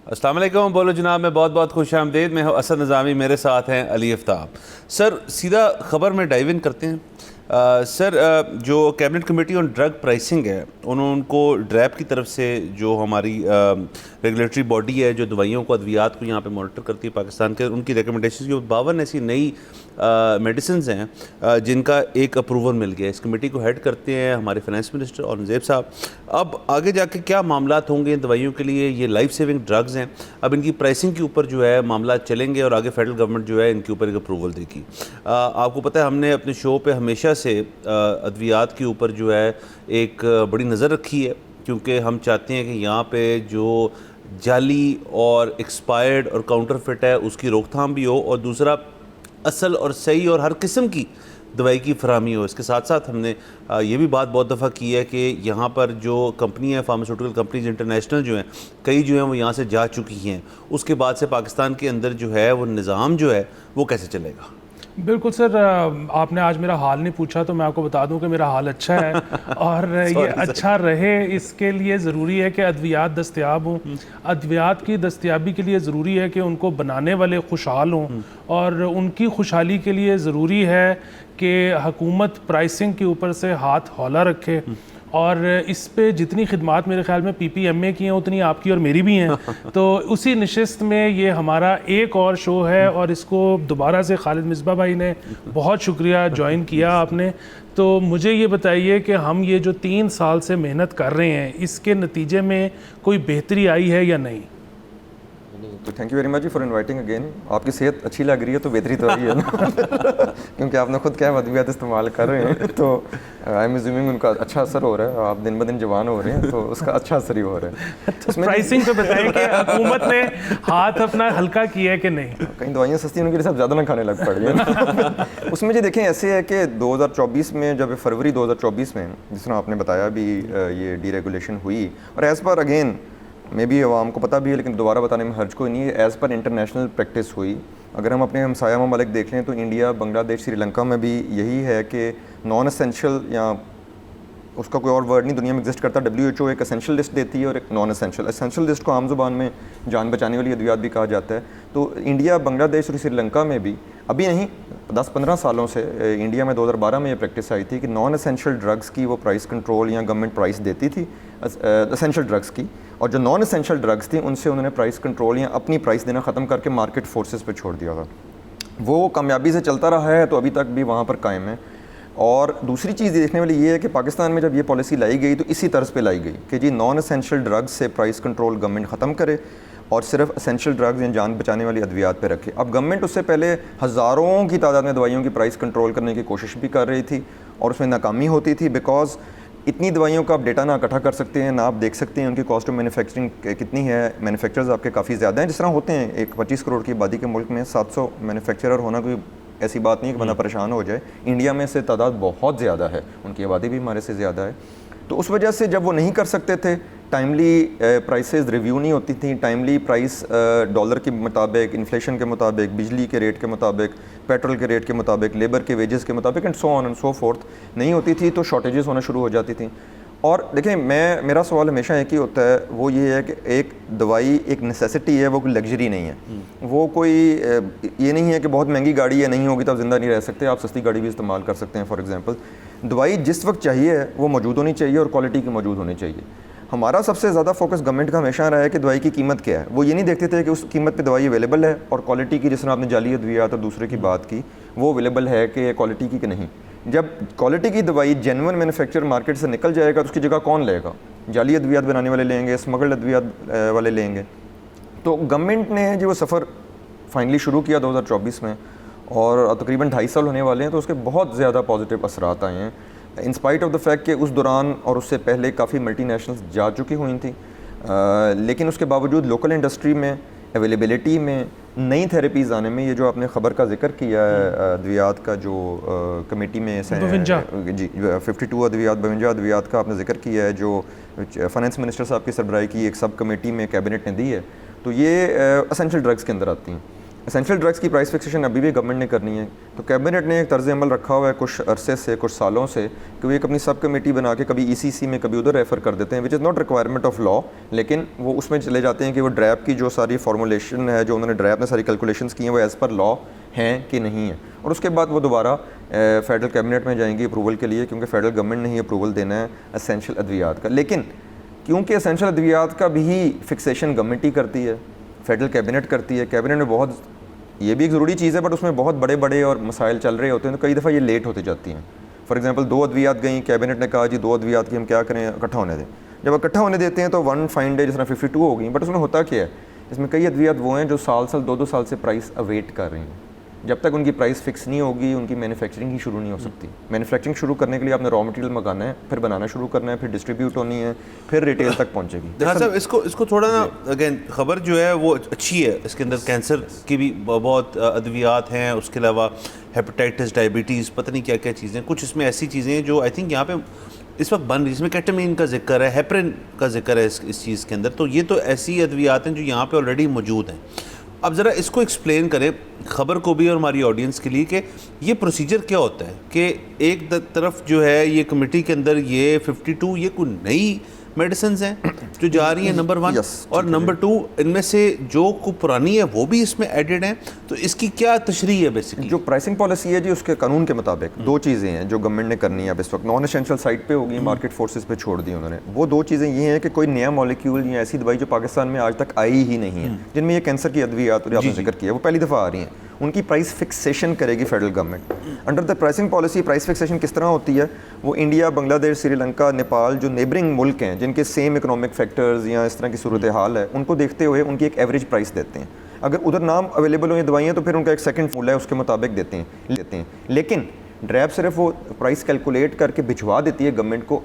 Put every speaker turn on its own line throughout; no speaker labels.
अस्सलाम वालेकुम। बोलो जनाब, मैं बहुत बहुत खुश आमदीद। मैं हूँ असद निज़ामी, मेरे साथ हैं अली आफ्ताब। सर सीधा ख़बर में डाइव इन करते हैं। सर जो cabinet committee on drug pricing है, उनको ड्रैप की तरफ से जो हमारी रेगुलेटरी बॉडी है जो दवाइयों को, अद्वियात को यहाँ पे मॉनिटर करती है पाकिस्तान के, उनकी रिकमेंडेशन की 52 ऐसी नई मेडिसिन हैं जिनका एक अप्रूवल मिल गया। इस कमेटी को हेड करते हैं हमारे फाइनेंस मिनिस्टर औरंगज़ेब साहब। अब आगे जाके क्या मामला होंगे इन दवाइयों के लिए? ये लाइफ सेविंग ड्रग्स हैं। अब इनकी प्राइसिंग के ऊपर जो है मामला चलेंगे और आगे फेडरल गवर्नमेंट जो है इनके ऊपर एक अप्रूवल देगी। आपको पता है हमने अपने शो पे हमेशा से अद्वियात के ऊपर जो है एक बड़ी नज़र रखी है, क्योंकि हम चाहते हैं कि यहाँ पे जो जाली और एक्सपायर्ड और काउंटरफिट है उसकी रोकथाम भी हो, और दूसरा असल और सही और हर किस्म की दवाई की फराहमी हो। इसके साथ साथ हमने ये भी बात बहुत दफ़ा की है कि यहाँ पर जो कंपनी है, फार्मास्यूटिकल कंपनीज इंटरनेशनल जो हैं, कई जो हैं वो यहाँ से जा चुकी हैं। उसके बाद से पाकिस्तान के अंदर जो है वो निज़ाम जो है वो कैसे चलेगा?
बिल्कुल सर, आपने आज मेरा हाल नहीं पूछा तो मैं आपको बता दूं कि मेरा हाल अच्छा है और ये अच्छा रहे इसके लिए ज़रूरी है कि अद्वियात दस्तयाब हों। अद्वियात की दस्तयाबी के लिए ज़रूरी है कि उनको बनाने वाले खुशहाल हों, और उनकी खुशहाली के लिए ज़रूरी है कि हुकूमत प्राइसिंग के ऊपर से हाथ हौला रखे। और इस पे जितनी खिदमात मेरे ख्याल में PPMA की हैं उतनी आपकी और मेरी भी हैं। तो उसी नशिस्त में ये हमारा एक और शो है, और इसको दोबारा से खालिद मिसबा भाई ने बहुत शुक्रिया ज्वाइन किया आपने। तो मुझे ये बताइए कि हम ये जो 3 साल से मेहनत कर रहे हैं, इसके नतीजे में कोई बेहतरी आई है या नहीं?
तो thank you very much for inviting again. आपकी सेहत अच्छी लग रही है तो बेहतरी तो रही है ना क्योंकि आपने खुद क्या अद्वियात इस्तेमाल कर रहे हैं, तो आई एम अज्यूमिंग उनका अच्छा असर हो रहा है। आप दिन ब दिन जवान हो रहे हैं तो उसका अच्छा असर ही हो रहा है।
तो प्राइसिंग पे बताइए कि हुकूमत ने हाथ अपना हल्का किया है कि नहीं?
कहीं दवाइयाँ सस्ती उनके लिए सब ज़्यादा ना खाने लग पड़ी है उसमें जो देखें ऐसे है कि 2024 में, जब फरवरी 2024 में जिस तरह आपने बताया भी ये डीरेगुलेशन हुई, और as per again may be आवाम को पता भी है लेकिन दोबारा बताने में हर्ज कोई नहीं है, एज़ पर इंटरनेशनल प्रैक्टिस हुई। अगर हम अपने हमसाया ममालिक देख लें तो इंडिया, बांग्लादेश, श्रीलंका में भी यही है कि नॉन एसेंशियल, या उसका कोई और वर्ड नहीं दुनिया में एग्जिस्ट करता, WHO एक एसेंशियल लिस्ट देती है और एक नॉन एसेंशियल। एसेंशियल लिस्ट को आम ज़ुबान में जान बचाने वाली अद्वियात भी कहा जाता है। तो इंडिया, बांग्लादेश और श्रीलंका में भी अभी नहीं 10-15 सालों से, इंडिया में 2012 में ये प्रैक्टिस आई थी कि नॉन एसेंशियल ड्रग्स की वो प्राइस कंट्रोल या गवर्नमेंट प्राइस देती थी एसेंशियल ड्रग्स की, और जो नॉन एसेंशियल ड्रग्स थी उनसे उन्होंने प्राइस कंट्रोल या अपनी प्राइस देना ख़त्म करके मार्केट फोर्सेस पे छोड़ दिया था। वो कामयाबी से चलता रहा है, तो अभी तक भी वहाँ पर कायम है। और दूसरी चीज़ देखने वाली ये है कि पाकिस्तान में जब ये पॉलिसी लाई गई तो इसी तर्ज पे लाई गई कि जी नॉन एसेंशियल ड्रग्स से प्राइस कंट्रोल गवर्नमेंट ख़त्म करे और सिर्फ एसेंशियल ड्रग्स या जान बचाने वाली अद्वियात पे रखे। अब गवर्नमेंट उससे पहले हज़ारों की तादाद में दवाइयों की प्राइस कंट्रोल करने की कोशिश भी कर रही थी और उसमें नाकामी होती थी, बिकॉज इतनी दवाइयों का आप डेटा ना इकट्ठा कर सकते हैं, ना आप देख सकते हैं उनकी कॉस्ट ऑफ मैन्युफैक्चरिंग कितनी है। मैन्युफैक्चरर्स आपके काफ़ी ज़्यादा हैं, जिस तरह होते हैं एक 25 करोड़ की आबादी के मुल्क में 700 मैन्युफैक्चरर होना कोई ऐसी बात नहीं है कि बंदा परेशान हो जाए। इंडिया में से तादाद बहुत ज़्यादा है, उनकी आबादी भी हमारे से ज़्यादा है। तो उस वजह से जब वो नहीं कर सकते थे, टाइमली प्राइसेस रिव्यू नहीं होती थी, टाइमली प्राइस डॉलर के मुताबिक, इन्फ्लेशन के मुताबिक, बिजली के रेट के मुताबिक, पेट्रोल के रेट के मुताबिक, लेबर के वेजेस के मुताबिक and so on and so fourth नहीं होती थी, तो शॉर्टेजेस होना शुरू हो जाती थी। और देखें, मेरा सवाल हमेशा एक ही होता है, वो ये है कि एक दवाई एक नेसेसिटी है, वो कोई लग्जरी नहीं है। वो कोई ये नहीं है कि बहुत महंगी गाड़ी है, नहीं होगी तो आप ज़िंदा नहीं रह सकते, आप सस्ती गाड़ी भी इस्तेमाल कर सकते हैं। फॉर एग्जांपल, दवाई जिस वक्त चाहिए वो मौजूद होनी चाहिए और क्वालिटी की मौजूद होनी चाहिए। हमारा सबसे ज़्यादा फोकस गवर्नमेंट का हमेशा रहा है कि दवाई की कीमत क्या है। वो ये नहीं देखते थे कि उस कीमत पे दवाई अवेलेबल है, और क्वालिटी की, जिस तरह आपने जाली अद्वियात और दूसरे की बात की, वो अवेलेबल है कि क्वालिटी की कि नहीं। जब क्वालिटी की दवाई जेन्युइन मैन्युफैक्चर मार्केट से निकल जाएगा तो उसकी जगह कौन लेगा? जाली अद्वियात बनाने वाले लेंगे, स्मगल्ड अद्वियात वाले लेंगे। तो गवर्नमेंट ने जो सफ़र फाइनली शुरू किया 2024 में, और तकरीबन 2.5 साल होने वाले हैं, तो उसके बहुत ज़्यादा पॉजिटिव असरात आए हैं, in spite of the fact कि उस दौरान और उससे पहले काफ़ी मल्टीनेशनल्स जा चुकी हुई थी, लेकिन उसके बावजूद लोकल इंडस्ट्री में, अवेलेबिलिटी में, नई थेरेपीज़ आने में, ये जो आपने ख़बर का जिक्र किया है अद्वियात का जो कमेटी में जी 52 अद्वियात, 52 अद्वियात का आपने जिक्र किया है, जो फाइनेंस मिनिस्टर साहब की सरबराही की एक सब कमेटी में कैबिनेट ने दी है, तो ये एसेंशियल ड्रग्स के अंदर आती हैं। एसेंशियल ड्रग्स की प्राइस फिक्सेशन अभी भी गवर्नमेंट ने करनी है, तो कैबिनेट ने एक तर्ज अमल रखा हुआ है कुछ अरसे से, कुछ सालों से, कि वो एक अपनी सब कमेटी बना के कभी ECC में कभी उधर रेफ़र कर देते हैं, which is not requirement of law, लेकिन वो उसमें चले जाते हैं कि वो ड्रैप की जो सारी फॉर्मुलेशन है, जो उन्होंने ड्रैप ने सारी कैलकुलेशंस की हैं, वो एज़ पर लॉ हैं कि नहीं है, और उसके बाद वो दोबारा फेडरल कैबिनेट में जाएंगी अप्रूवल के लिए, क्योंकि फेडरल गवर्नमेंट ने ही अप्रूवल देना है एसेंशियल अद्वियात का। लेकिन क्योंकि एसेंशियल अद्वियात का भी फिक्सेशन गवर्नमेंट ही करती है, फेडरल कैबिनेट करती है, कैबिनेट में बहुत, ये भी एक ज़रूरी चीज़ है, बट उसमें बहुत बड़े बड़े और मसाइल चल रहे होते हैं, तो कई दफ़ा ये लेट होती जाती हैं। फॉर एग्जांपल 2 अद्वियात गई, कैबिनेट ने कहा जी 2 अद्वियात की हम क्या करें, इकट्ठा होने दें। जब इकट्ठा होने देते हैं तो वन फाइन डे जिस तरह 52 हो गई, बट उसमें होता क्या है, इसमें कई अद्वियात वो हैं जो साल 2-2 साल से प्राइस अवेट कर रही हैं। जब तक उनकी प्राइस फिक्स नहीं होगी, उनकी मैन्युफैक्चरिंग ही शुरू नहीं हो सकती। मैन्युफैक्चरिंग शुरू करने के लिए आपने रॉ मटेरियल मंगाना है, फिर बनाना शुरू करना है, फिर डिस्ट्रीब्यूट होनी है, फिर रिटेल तक पहुंचेगी।
हाँ साहब, इसको थोड़ा ना अगेन खबर जो है वो अच्छी है, इसके अंदर कैंसर की भी बहुत अद्वियात हैं, उसके अलावा हेपेटाइटिस, डायबिटीज़, पता नहीं क्या क्या चीज़ें, कुछ इसमें ऐसी चीज़ें हैं जो आई थिंक यहाँ पे इस वक्त बन रही, इसमें केटामीन का जिक्र है, हेपरिन का जिक्र है इस चीज़ के अंदर, तो ये तो ऐसी अद्वियात हैं जो यहाँ पे ऑलरेडी मौजूद हैं। अब ज़रा इसको एक्सप्लेन करें ख़बर को भी और हमारी ऑडियंस के लिए कि ये प्रोसीजर क्या होता है कि एक तरफ जो है ये कमेटी के अंदर ये 52 ये कोई नई मेडिसिन हैं जो जा रही हैं नंबर 1, और नंबर 2 इनमें से जो को पुरानी है वो भी इसमें एडेड हैं, तो इसकी क्या तशरीह है बेसिकली?
जो प्राइसिंग पॉलिसी है जी, उसके कानून के मुताबिक 2 चीज़ें हैं जो गवर्नमेंट ने करनी है अब इस वक्त। नॉन एसेंशियल साइड पे होगी, मार्केट फोर्सेस पे छोड़ दी उन्होंने। वो 2 चीज़ें ये हैं कि कोई नया मॉलिक्यूल या ऐसी दवाई जो पाकिस्तान में आज तक आई ही नहीं है, जिनमें ये कैंसर की अद्वियात आपने जिक्र किया, वो पहली दफ़ा आ रही हैं, उनकी प्राइस फिक्सेशन करेगी federal government. Under the pricing policy price fixation किस तरह होती है, वो इंडिया, बांग्लादेश, श्रीलंका, नेपाल जो नेबरिंग मुल्क हैं जिनके सेम इकोनॉमिक फैक्टर्स या इस तरह की सूरत हाल है, उनको देखते हुए उनकी एक एवरेज प्राइस देते हैं। अगर उधर नाम अवेलेबल हो ये दवाइयाँ तो फिर उनका एक सेकंड फूल है, उसके मुताबिक देते हैं। लेकिन ड्रैप सिर्फ वो प्राइस कैलकुलेट करके भिजवा देती है गवर्नमेंट को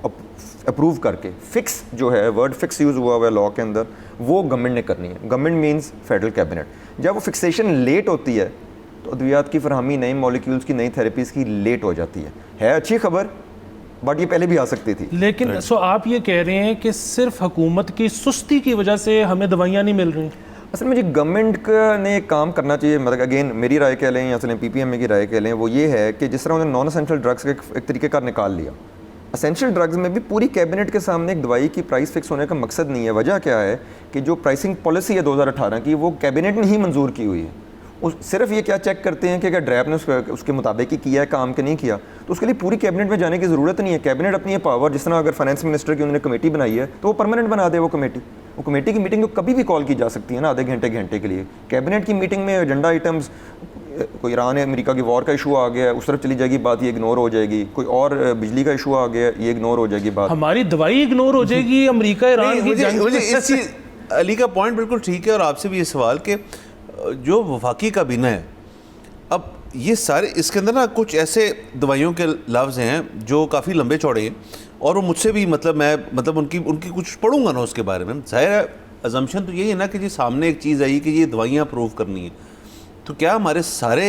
अप्रूव करके। फिक्स जो है, वर्ड फिक्स यूज़ हुआ है लॉ के अंदर, वो गवर्नमेंट ने करनी है। Government means federal cabinet. जब वो फिक्सेशन लेट होती है तो अद्वियात की फरहमी, नई मॉलिक्यूल्स की, नई थेरेपीज़ की लेट हो जाती है अच्छी खबर, बट ये पहले भी आ सकती थी।
लेकिन सो आप ये कह रहे हैं कि सिर्फ हुकूमत की सुस्ती की वजह से हमें दवाइयाँ नहीं मिल रही?
असल में जी गवर्नमेंट ने एक काम करना चाहिए, मतलब अगेन मेरी राय कह लें या असल PPMA की राय कह लें, वो ये है कि जिस तरह उन्होंने नॉन एसेंशियल ड्रग्स का एक तरीके का निकाल लिया, एसेंशियल ड्रग्स में भी पूरी कैबिनेट के सामने एक दवाई की प्राइस फिक्स होने का मकसद नहीं है। वजह क्या है कि जो प्राइसिंग पॉलिसी है 2018 की, वो कैबिनेट ने ही मंजूर की हुई है। सिर्फ ये क्या चेक करते हैं कि अगर ड्रैप ने उसके मुताबिक ही किया है काम के नहीं किया, तो उसके लिए पूरी कैबिनेट में जाने की ज़रूरत नहीं है। कैबिनेट अपनी ये पावर, जिस तरह अगर फाइनेंस मिनिस्टर की उन्होंने कमेटी बनाई है तो वो परमानेंट बना दे। वो कमेटी की मीटिंग तो कभी भी कॉल की जा सकती है ना, आधे घंटे के लिए। कैबिनेट की मीटिंग में एजेंडा आइटम्स, कोई ईरान अमेरिका की वॉर का इशू आ गया, उस तरफ चली जाएगी बात, ये इग्नोर हो जाएगी। कोई और बिजली का इशू आ गया, ये इग्नोर हो जाएगी बात।
हमारी दवाई इग्नोर हो जाएगी, अमेरिका ईरान की जंग।
मुझे इस चीज़, अली का पॉइंट बिल्कुल ठीक है, और आपसे भी ये सवाल कि जो वफाकी काबीना है, अब ये सारे इसके अंदर ना कुछ ऐसे दवाइयों के लफ्ज़ हैं जो काफ़ी लंबे चौड़े हैं, और वो मुझसे भी मैं उनकी कुछ पढ़ूंगा ना उसके बारे में। ज़ाहिर है अजम्पशन तो यही है ना कि जी सामने एक चीज़ आई कि ये दवाइयाँ अप्रूव करनी है, तो क्या हमारे सारे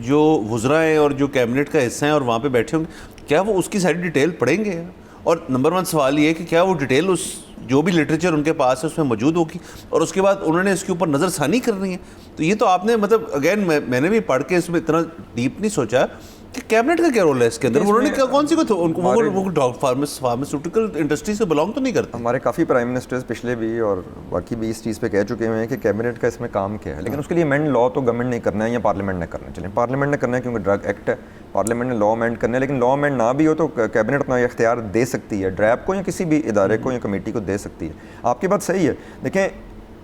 जो वुज़रा हैं और जो कैबिनेट का हिस्सा हैं और वहाँ पे बैठे होंगे, क्या वो उसकी सारी डिटेल पढ़ेंगे? और नंबर 1 सवाल ये है कि क्या वो डिटेल उस जो भी लिटरेचर उनके पास है उसमें मौजूद होगी, और उसके बाद उन्होंने इसके ऊपर नज़रसानी करनी है? तो ये तो आपने मतलब अगेन मैंने भी पढ़ के इसमें इतना डीप नहीं सोचा कि कैबिनेट का क्या रोल है इसके अंदर। उन्होंने क्या कौन सी को उनको वो फार्मास्यूटिकल इंडस्ट्री से बिलोंग तो नहीं करते।
हमारे काफ़ी प्राइम मिनिस्टर्स पिछले भी और बाकी भी इस चीज़ पे कह चुके हुए हैं कि कैबिनेट का इसमें काम क्या है, लेकिन उसके लिए अमेंड लॉ तो गवर्नमेंट ने करना है या पार्लियामेंट ने करना है। चलें, पार्लियामेंट ने करना है क्योंकि ड्रग एक्ट है, पार्लियामेंट ने लॉ अमेंड करना है, लेकिन लॉ अमेंड ना भी हो तो कैबिनेट अपना इख्तियार दे सकती है, ड्रैप को या किसी भी इदारे को या कमेटी को दे सकती है। आपकी बात सही है। देखें,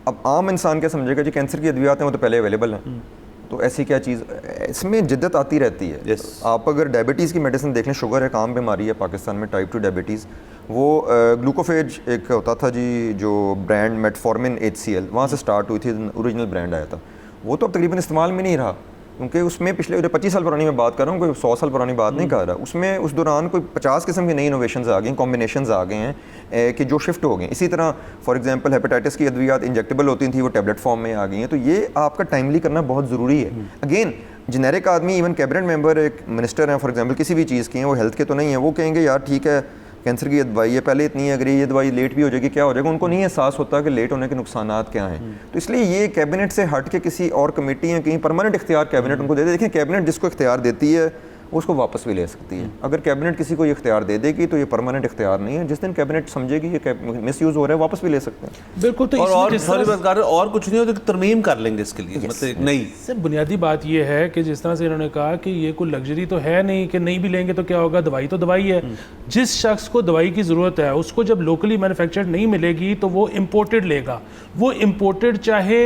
अब आम इंसान क्या समझेगा जी कैंसर की अद्वियात हैं वो तो पहले अवेलेबल हैं, तो ऐसी क्या चीज़, इसमें जिद्दत आती रहती है।
yes.
आप अगर डायबिटीज़ की मेडिसिन देख लें, शुगर एक आम बीमारी है पाकिस्तान में, टाइप 2 डायबिटीज़, वो ग्लूकोफेज एक होता था जी, जो ब्रांड मेटफॉर्मिन HCl वहाँ से स्टार्ट हुई थी, ओरिजिनल ब्रांड आया था, वो तो अब तकरीबन इस्तेमाल में नहीं रहा, क्योंकि उसमें पिछले 25 साल पुरानी मैं बात कर रहा हूँ, कोई 100 साल पुरानी बात नहीं कर रहा। उसमें उस दौरान कोई 50 किस्म की नई इनोवेशंस आ गई, कॉम्बिनेशंस आ गए हैं कि जो शिफ्ट हो गए। इसी तरह फॉर एग्जांपल हेपेटाइटिस की अद्वियात इंजेक्टेबल होती थी, वो टैबलेट फॉर्म में आ गई हैं, तो ये आपका टाइमली करना बहुत ज़रूरी है। अगेन जेनेरिक आदमी, इवन कैबिनेट मेंबर, एक मिनिस्टर हैं फॉर एग्जांपल किसी भी चीज़ के हैं, वो हेल्थ के तो नहीं है, वो कहेंगे यार ठीक है कैंसर की ये दवाई है, पहले इतनी है, अगर ये दवाई लेट भी हो जाएगी क्या हो जाएगा, उनको नहीं एहसास होता कि लेट होने के नुकसानात क्या हैं। तो इसलिए ये कैबिनेट से हट के किसी और कमेटी या कहीं परमानेंट इख्तियार कैबिनेट उनको दे दे। देखिए कैबिनेट जिसको इख्तियार देती है वो उसको वापस भी ले सकती है। अगर कैबिनेट किसी को ये इख्तियार दे देगी तो ये परमानेंट इख्तियार नहीं है, जिस दिन कैबिनेट समझेगी ये मिसयूज़ हो रहा है वापस भी ले सकते हैं।
बिल्कुल। तो
और सॉरी बात कर रहे और कुछ नहीं हो तो तरमीम कर लेंगे इसके लिए, मतलब नहीं।
सर बुनियादी बात ये है कि जिस तरह से इन्होंने कहा कि ये कोई लग्जरी तो है नहीं कि नहीं भी लेंगे तो क्या होगा, दवाई तो दवाई है। जिस शख्स को दवाई की ज़रूरत है उसको जब लोकली मैन्युफैक्चर्ड नहीं मिलेगी तो वो इम्पोर्टेड लेगा। वो इम्पोर्टेड चाहे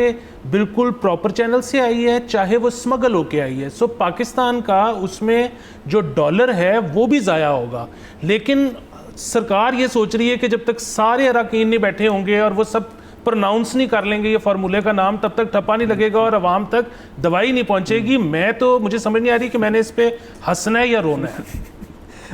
बिल्कुल प्रॉपर चैनल से आई है चाहे वो स्मगल होके आई है। सो पाकिस्तान का उसमें जो डॉलर है वो भी ज़ाया होगा। लेकिन सरकार ये सोच रही है कि जब तक सारे अरकान नहीं बैठे होंगे और वो सब प्रोनाउंस नहीं कर लेंगे ये फार्मूले का नाम, तब तक ठप्पा नहीं लगेगा और आवाम तक दवाई नहीं पहुंचेगी। मुझे समझ नहीं आ रही कि मैंने इस पे हंसना है या रोना है।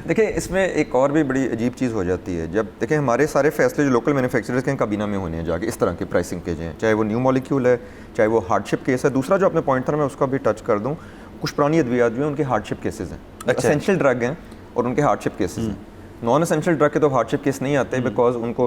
देखिए इसमें एक और भी बड़ी अजीब चीज़ हो जाती है, जब देखिए हमारे सारे फैसले जो लोकल मैन्युफैक्चरर्स के काबीना में होने हैं जाके इस तरह के प्राइसिंग के हैं, चाहे वो न्यू मॉलिक्यूल है चाहे वो हार्डशिप केस है। दूसरा जो आपने पॉइंट था मैं उसका भी टच कर दूं, कुछ पुरानी अद्वियात जो हैं उनके हार्डशिप केसेस हैं। असेंशियल ड्रग हैं और उनके हार्डशिप केसेस हैं। नॉन असेंशियल ड्रग के तो हार्डशिप केस नहीं आते बिकॉज उनको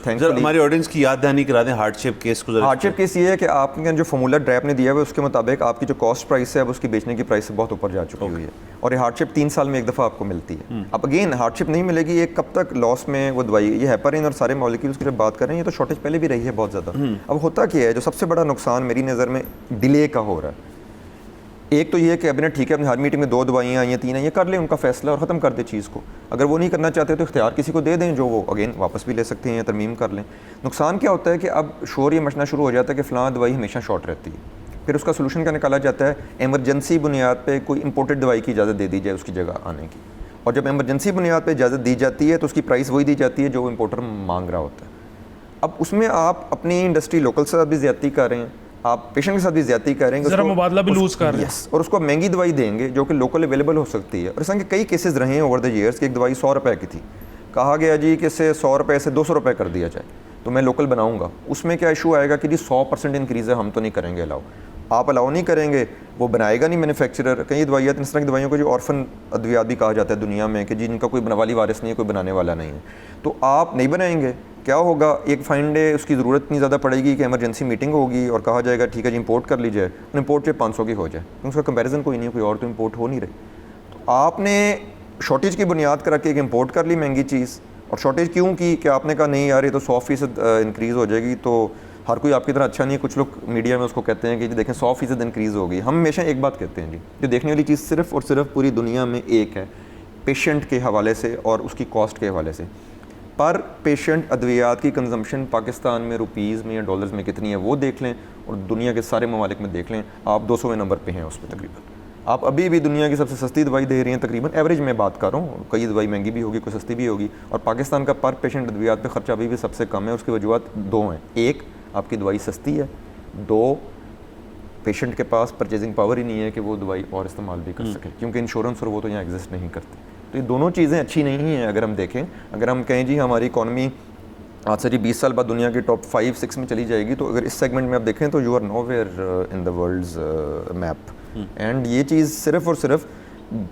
थैंकफुली
हमारी ऑडियंस की याद दहानी करा दें हार्डशिप केस को।
हार्डशिप केस ये है कि आपके जो फॉर्मूला ड्रैप ने दिया है उसके मुताबिक आपकी जो कॉस्ट प्राइस है अब उसकी बेचने की प्राइस से बहुत ऊपर जा चुकी हुई है और ये हार्डशिप 3 साल में एक दफ़ा आपको मिलती है। अब अगेन हार्डशिप नहीं मिलेगी, ये कब तक लॉस में वो दवाई, ये हेपारिन और सारे मॉलिक्यूल्स की जब बात कर रहे हैं ये तो शॉर्टेज पहले भी रही है बहुत ज़्यादा। अब होता क्या है, जो सबसे बड़ा नुकसान मेरी नज़र में डिले का हो रहा है, एक तो ये है कि कैबिनेट ठीक है अपनी हर मीटिंग में 2 दवाइयाँ आई हैं 3 हैं, ये कर ले उनका फैसला और ख़त्म कर दे चीज़ को। अगर वो नहीं करना चाहते तो इख्तियार किसी को दे दें जो वो अगेन वापस भी ले सकते हैं या तरमीम कर लें। नुकसान क्या होता है कि अब शोर ये मचना शुरू हो जाता है कि फ़लाँ दवाई हमेशा शॉर्ट रहती है, फिर उसका सोल्यूशन क्या निकाला जाता है, एमरजेंसी बुनियाद पर कोई इंपोर्टेड दवाई की इजाज़त दे दी जाए उसकी जगह आने की। और जब एमरजेंसी बुनियाद पर इजाज़त दी जाती है तो उसकी प्राइस वही दी जाती है जो इम्पोर्टर मांग रहा होता है। अब उसमें आप अपनी इंडस्ट्री लोकल से भी ज़्यादती कर रहे हैं, आप पेशेंट के साथ भी ज़्यादती करेंगे,
ज़रा मुबादला भी लूज़ कर रहे हैं
और उसको महंगी दवाई देंगे जो कि लोकल अवेलेबल हो सकती है। और इस तरह के कई केसेस रहे हैं ओवर द ईयर्स कि एक दवाई 100 रुपए की थी, कहा गया जी कि इसे 100 रुपए से 200 रुपए कर दिया जाए तो मैं लोकल बनाऊंगा। उसमें क्या इशू आएगा कि जी 100% इंक्रीज़ है, हम तो नहीं करेंगे अलाउ, आप अलाउ नहीं करेंगे, वो बनाएगा नहीं मैन्युफैक्चरर। कई दवाइयाँ इस तरह की दवाइयों को जो ऑर्फन अद्वियात भी कहा जाता है दुनिया में कि जिनका कोई बनवाली वारिस नहीं है, कोई बनाने वाला नहीं है, तो आप नहीं बनाएंगे, क्या होगा, एक फाइन डे उसकी ज़रूरत इतनी ज़्यादा पड़ेगी कि एमरजेंसी मीटिंग होगी और कहा जाएगा ठीक है जी इंपोर्ट कर लीजिए, इंपोर्ट से 500 की हो जाए क्योंकि उसका कंपैरिजन कोई नहीं है, कोई और तो इंपोर्ट हो नहीं रही। तो आपने शॉर्टेज की बुनियाद करा के एक इंपोर्ट कर ली महंगी चीज़, और शॉर्टेज क्यों की कि आपने कहा नहीं यार ये तो 100% इंक्रीज़ हो जाएगी, तो हर कोई आपकी तरह अच्छा नहीं है। कुछ लोग मीडिया में उसको कहते हैं कि जी देखें 100% इंक्रीज़ हो गई। हम हमेशा एक बात कहते हैं जी, जो देखने वाली चीज़ सिर्फ और सिर्फ पूरी दुनिया में एक है, पेशेंट के हवाले से और उसकी कॉस्ट के हवाले से। पर पेशेंट अद्वियात की कंजम्पशन पाकिस्तान में रुपीज़ में या डॉलर्स में कितनी है वो देख लें और दुनिया के सारे ममालिक में देख लें, आप 200वें नंबर पे हैं उस पर तकरीबन। आप अभी भी दुनिया की सबसे सस्ती दवाई दे रही हैं तकरीबन, एवरेज में बात कर रहा हूँ, कई दवाई महंगी भी होगी कोई सस्ती भी होगी, और पाकिस्तान का पर पेशेंट अद्वियात पे खर्चा अभी भी सबसे कम है। उसकी वजूहत 2 हैं, एक आपकी दवाई सस्ती है, 2 पेशेंट के पास परचेजिंग पावर ही नहीं है कि वो दवाई और इस्तेमाल भी कर सके क्योंकि इंश्योरेंस और वो तो यहाँ एग्जिस्ट नहीं करते। तो ये दोनों चीज़ें अच्छी नहीं हैं। अगर हम देखें, अगर हम कहें जी हमारी इकॉनमी आज से जी 20 साल बाद दुनिया के टॉप 5-6 में चली जाएगी, तो अगर इस सेगमेंट में आप देखें तो you are nowhere in the world's map. And ये चीज़ सिर्फ और सिर्फ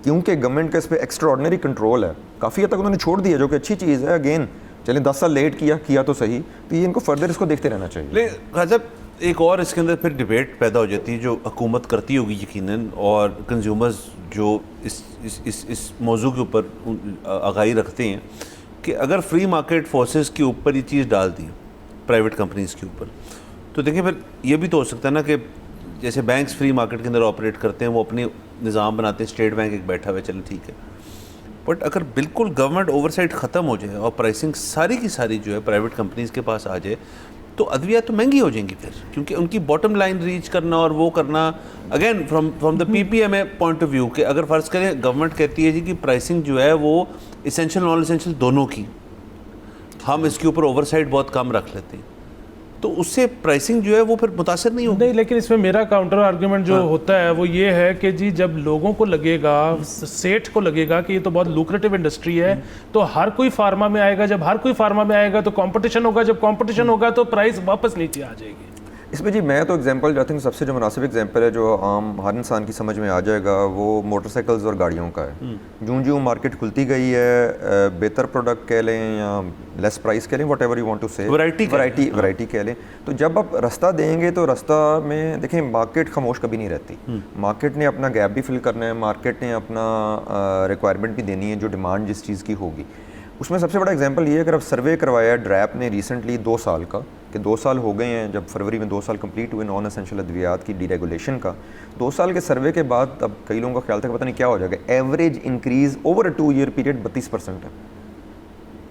क्योंकि गवर्नमेंट का इस पर एक्स्ट्रा ऑर्डिनरी कंट्रोल है, काफ़ी हद तक उन्होंने छोड़ दिया जो कि अच्छी चीज़ है। अगेन चलें 10 साल लेट किया तो सही, तो ये इनको फर्दर इसको देखते रहना चाहिए।
लेकिन एक और इसके अंदर फिर डिबेट पैदा हो जाती है जो हुकूमत करती होगी यकीनन, और कंज्यूमर्स जो इस मौजू के ऊपर आगाही रखते हैं कि अगर फ्री मार्केट फोर्सेस के ऊपर ये चीज़ डाल दी प्राइवेट कंपनीज़ के ऊपर, तो देखिए फिर ये भी तो हो सकता है ना कि जैसे बैंक्स फ्री मार्केट के अंदर ऑपरेट करते हैं, वो अपने निज़ाम बनाते हैं, स्टेट बैंक एक बैठा हुआ है, चलो ठीक है, बट अगर बिल्कुल गवर्नमेंट ओवरसाइट ख़त्म हो जाए और प्राइसिंग सारी की सारी जो है प्राइवेट कंपनीज़ के पास आ जाए, तो अद्वियात तो महंगी हो जाएंगी फिर, क्योंकि उनकी बॉटम लाइन रीच करना और वो करना, again from the PPMA point of view कि अगर फ़र्ज़ करें गवर्नमेंट कहती है जी कि प्राइसिंग जो है वो इसेंशियल नॉन इसेंशियल दोनों की, हम इसके ऊपर ओवरसाइट बहुत कम रख लेते हैं, तो उससे प्राइसिंग जो है वो फिर मुतासर नहीं होगी।
नहीं, लेकिन इसमें मेरा काउंटर आर्ग्यूमेंट जो होता है वो ये है कि जी जब लोगों को लगेगा, सेठ को लगेगा कि ये तो बहुत लुक्रेटिव इंडस्ट्री है, तो हर कोई फार्मा में आएगा, जब हर कोई फार्मा में आएगा तो कंपटीशन होगा, जब कंपटीशन होगा तो प्राइस वापस नीचे आ जाएगी।
इसमें जी मैं तो एग्जांपल आई थिंक सबसे जो मुनासिब एग्जांपल है जो आम हर इंसान की समझ में आ जाएगा वो मोटरसाइकिल्स और गाड़ियों का है। जूं मार्केट खुलती गई है, बेहतर प्रोडक्ट कह लें या लेस प्राइस कह लें, whatever you want to say, variety कह लें, तो जब आप रास्ता देंगे तो रास्ता में देखें मार्केट खामोश कभी नहीं रहती। मार्केट ने अपना गैप भी फिल करना है, मार्केट ने अपना रिक्वायरमेंट भी देनी है जो डिमांड जिस चीज़ की होगी। उसमें सबसे बड़ा एग्जांपल ये है, अगर आप सर्वे करवाया ड्रैप ने रिसेंटली 2 साल का, कि 2 साल हो गए हैं जब फरवरी में 2 साल कंप्लीट हुए नॉन एसेंशियल अद्वियात की डीरेगुलेशन का, 2 साल के सर्वे के बाद अब कई लोगों का ख्याल था पता नहीं क्या हो जाएगा, average increase over a 2 year period 32% है,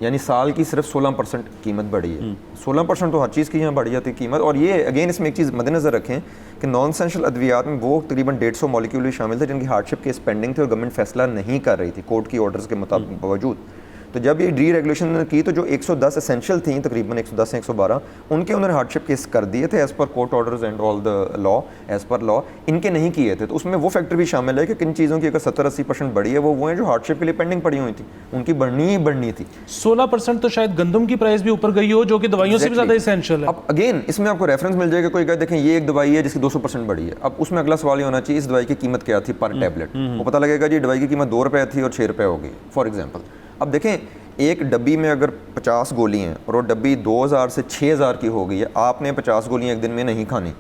यानी साल की सिर्फ 16% कीमत बढ़ी है। 16% तो हर चीज़ की यहाँ बढ़ जाती है कीमत। और ये अगेन इसमें एक चीज़ मद्देनज़र रखें कि नॉन एसेंशियल अद्वियात में वो तकरीबन 150 मॉलिक्यूल भी शामिल थे जिनकी हार्डशिप केस पेंडिंग थे और गवर्नमेंट फैसला नहीं कर रही थी कोर्ट की ऑर्डर्स के मुताबिक बावजूद। तो जब ये डी रेगुलेशन की तो जो 110 एसेंशियल थी, तकरीबन 110 या 112, उनके उन्होंने हार्डशिप केस कर दिए थे as per court orders and all the law, as per law, इनके नहीं किए थे। तो उसमें वो फैक्टर भी शामिल है कि किन चीज़ों की अगर 70-80% बढ़ी है वो हैं जो हार्डशिप के लिए पेंडिंग पड़ी हुई थी, उनकी बढ़नी ही बढ़नी थी।
16% तो शायद गंदम की प्राइस भी ऊपर गई हो जो कि दवाइयों से भी ज़्यादा एसेंशियल है।
अब अगेन इसमें आपको रेफरेंस मिल जाएगा, कोई कहे देखें ये एक दवाई है जिसकी 200% बढ़ी है, अब उसमें अगला सवाल ये होना चाहिए इस दवाई की कीमत क्या थी पर टैबलेट, वो पता लगेगा जी दवाई की कीमत 2 रुपये थी और 6 रुपये हो गई फॉर एग्जाम्पल। अब देखें एक डब्बी में अगर 50 गोली हैं और वो डब्बी 2000 से 6000 की हो गई है, आपने 50 गोलियां एक दिन में नहीं खानी,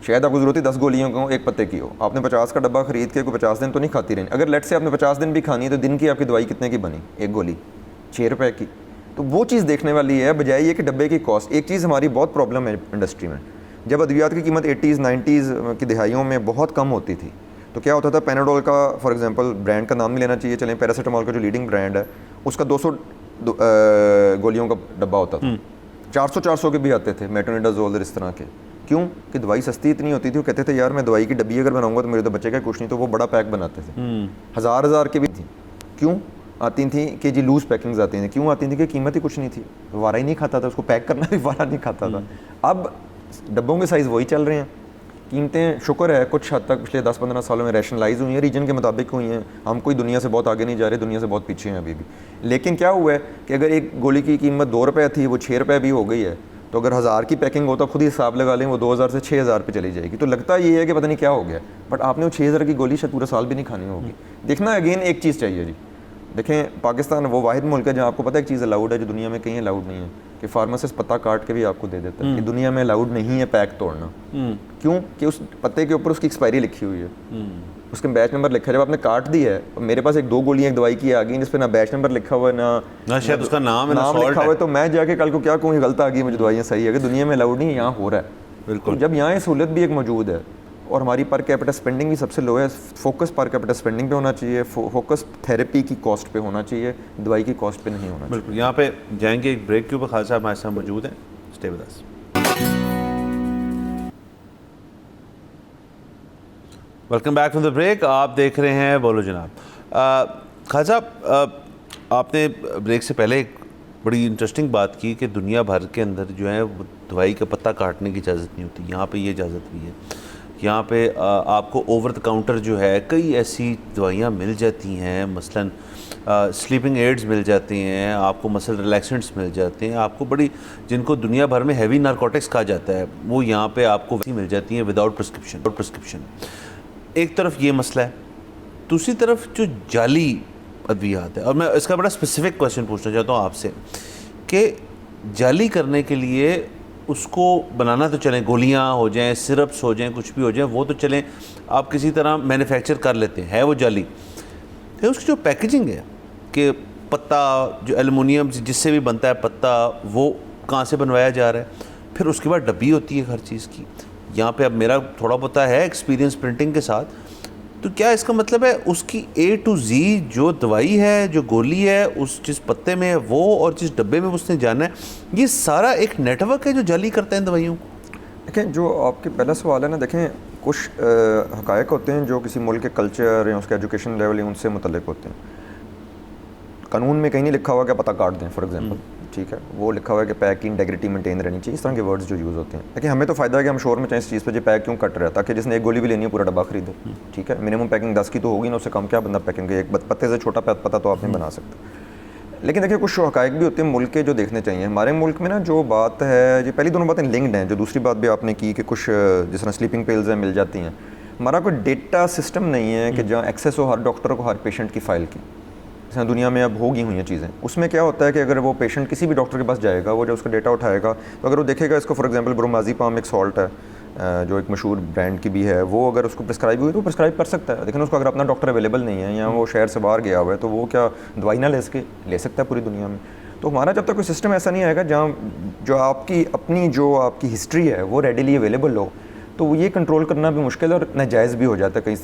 शायद आपको जरूरत है 10 गोलियों को एक पत्ते की हो, आपने 50 का डब्बा खरीद के कोई 50 दिन तो नहीं खाती रहनी। अगर लेट से आपने 50 दिन भी खानी है तो दिन की आपकी दवाई कितने की बनी, एक गोली 6 रुपये की। तो वो चीज़ देखने वाली है बजाय ये कि डब्बे की कॉस्ट। एक चीज़ हमारी बहुत प्रॉब्लम है इंडस्ट्री में, जब अद्वियात की कीमत 80s 90s की दिहाइयों में बहुत कम होती थी तो क्या होता था, पैनाडोल का फॉर एग्जांपल ब्रांड का नाम नहीं लेना चाहिए, चलें पैरासीटामोल का जो लीडिंग ब्रांड है उसका 200 गोलियों का डब्बा होता था, 400 के भी आते थे, मेट्रोनिडाजोल और इस तरह के। क्यों कि दवाई सस्ती इतनी होती थी, वो कहते थे यार मैं दवाई की डब्बी अगर बनाऊंगा तो मेरे तो बच्चे का कुछ नहीं, तो वो बड़ा पैक बनाते थे, 1000 के भी थी। क्यों आती थी कि जी लूज़ पैकिंग्स आती थी, क्यों आती थी कि कीमत ही कुछ नहीं थी, वारा ही नहीं खाता था, उसको पैक करना भी वारा नहीं खाता था। अब डब्बों के साइज़ वही चल रहे हैं, कीमतें शुक्र है कुछ हद तक पिछले 10-15 सालों में रैशनलाइज हुई हैं, रीजन के मुताबिक हुई हैं, हम कोई दुनिया से बहुत आगे नहीं जा रहे, दुनिया से बहुत पीछे हैं अभी भी। लेकिन क्या हुआ है कि अगर एक गोली की कीमत 2 रुपये थी वो 6 रुपये भी हो गई है, तो अगर 1000 की पैकिंग हो तो खुद ही हिसाब लगा लें वो 2000 से 6000 पे चली जाएगी। तो लगता ये है कि पता नहीं क्या हो गया, बट आपने वो 6000 की गोली शायद पूरा साल भी नहीं खानी होगी। देखना अगेन एक चीज़ चाहिए जी, देखें पाकिस्तान वो वाहिद मुल्क है जहाँ आपको पता है एक चीज़ अलाउड है जो दुनिया में कहीं अलाउड नहीं है, कि फार्मासिस्ट पत्ता काट के भी आपको दे देता है, कि दुनिया में अलाउड नहीं है पैक तोड़ना। क्यों कि उस पत्ते के ऊपर उसकी एक्सपायरी लिखी हुई है, उसके बैच नंबर लिखा है। जब आपने काट दी है, मेरे पास 1-2 गोलियां एक दवाई की आ गई जिस पे ना बैच नंबर लिखा हुआ है ना
शायद उसका नाम
लिखा हुआ है, तो मैं जाके कल को क्या कहूँ गलत आ गई मुझे दवाइयाँ सही है, कि दुनिया में अलाउड नहीं है, यहाँ हो रहा है। बिल्कुल, जब यहाँ सहूलत भी एक मौजूद है और हमारी पर कैपिटा स्पेंडिंग भी सबसे लो है, फोकस पर कैपिटा स्पेंडिंग पे होना चाहिए, फोकस थेरेपी की कॉस्ट पे होना चाहिए, दवाई की कॉस्ट पे नहीं होना चाहिए।
बिल्कुल, यहाँ पे जाएंगे एक ब्रेक के ऊपर, खालिद साहब हमारे साथ मौजूद हैं, stay with us. Welcome back from the break, आप देख रहे हैं बोलो जनाब। खालिद साहब आपने ब्रेक से पहले एक बड़ी इंटरेस्टिंग बात की कि दुनिया भर के अंदर जो है दवाई का पत्ता काटने की इजाज़त नहीं होती, यहाँ पे ये इजाज़त भी है। यहाँ पे आपको ओवर द काउंटर जो है कई ऐसी दवाइयाँ मिल जाती हैं, मसलन स्लीपिंग एड्स मिल जाती हैं, आपको मसल रिलैक्सेंट्स मिल जाते हैं, आपको बड़ी जिनको दुनिया भर में हैवी नारकोटिक्स कहा जाता है वो यहाँ पे आपको मिल जाती हैं विदाउट प्रिस्क्रिप्शन। एक तरफ ये मसला है, दूसरी तरफ जो जाली अद्वियात है, और मैं इसका बड़ा स्पेसिफिक क्वेश्चन पूछना चाहता हूँ आपसे कि जाली करने के लिए उसको बनाना तो चलें, गोलियां हो जाएं, सिरप्स हो जाएं, कुछ भी हो जाए वो तो चलें, आप किसी तरह मैन्युफैक्चर कर लेते हैं, है वो जाली। फिर उसकी जो पैकेजिंग है कि पत्ता जो एलुमिनियम जिससे भी बनता है पत्ता वो कहाँ से बनवाया जा रहा है, फिर उसके बाद डब्बी होती है हर चीज़ की। यहाँ पे अब मेरा थोड़ा पता है एक्सपीरियंस प्रिंटिंग के साथ, तो क्या इसका मतलब है उसकी A to Z जो दवाई है, जो गोली है, उस जिस पत्ते में है वो और जिस डब्बे में उसने जाना है, ये सारा एक नेटवर्क है जो जाली करते हैं दवाइयों को?
देखें जो आपके पहला सवाल है ना, देखें कुछ हक़ायक़ होते हैं जो किसी मुल्क के कल्चर या उसके एजुकेशन लेवल या उनसे मुतल्लिक़ होते हैं। कानून में कहीं नहीं लिखा हुआ कि पता काट दें फॉर एग्जांपल, ठीक है, वो लिखा हुआ है कि पैक की इंटेग्रिटी मेंटेन रहनी चाहिए, इस तरह के वर्ड्स जो यूज़ होते हैं। लेकिन हमें तो फ़ायदा है कि हम शोर में चाहे इस चीज़ पे जो पैक क्यों कट रहा है, ताकि जिसने एक गोली भी लेनी है पूरा डब्बा खरीदे, ठीक है। मिनिमम पैकिंग 10 की तो होगी ना, उससे कम क्या बंदा पैकिंग, एक पत्ते से छोटा पत्ता तो आप नहीं बना सकते। लेकिन देखिए कुछ हक़ाइक़ भी होते हैं मुल्क के जो देखने चाहिए। हमारे मुल्क में ना जो बात है, जो पहली दोनों बातें लिंक्ड हैं, जो दूसरी बात भी आपने की कि कुछ जिस तरह स्लीपिंग पिल्स हैं मिल जाती हैं, हमारा कोई डेटा सिस्टम नहीं है कि जहाँ एक्सेस हो हर डॉक्टर को हर पेशेंट की फ़ाइल की, जैसे दुनिया में अब होगी हुई हैं चीज़ें। उसमें क्या होता है कि अगर वो पेशेंट किसी भी डॉक्टर के पास जाएगा, वो जब उसका डेटा उठाएगा तो अगर वो देखेगा इसको फॉर एग्जांपल ब्रोमाज़ेपाम एक सॉल्ट है जो एक मशहूर ब्रांड की भी है, वो अगर उसको प्रिस्क्राइब हुई तो प्रिस्क्राइब कर सकता है। लेकिन उसको अगर अपना डॉक्टर अवेलेबल नहीं है या वो शहर से बाहर गया हुआ है तो वो क्या दवाई ना ले सकता है पूरी दुनिया में। तो हमारा जब तक कोई सिस्टम ऐसा नहीं आएगा जहाँ जो आपकी अपनी जो आपकी हिस्ट्री है वो रेडिली अवेलेबल हो, तो ये कंट्रोल करना भी मुश्किल है और नाजायज़ भी हो जाता है, कहीं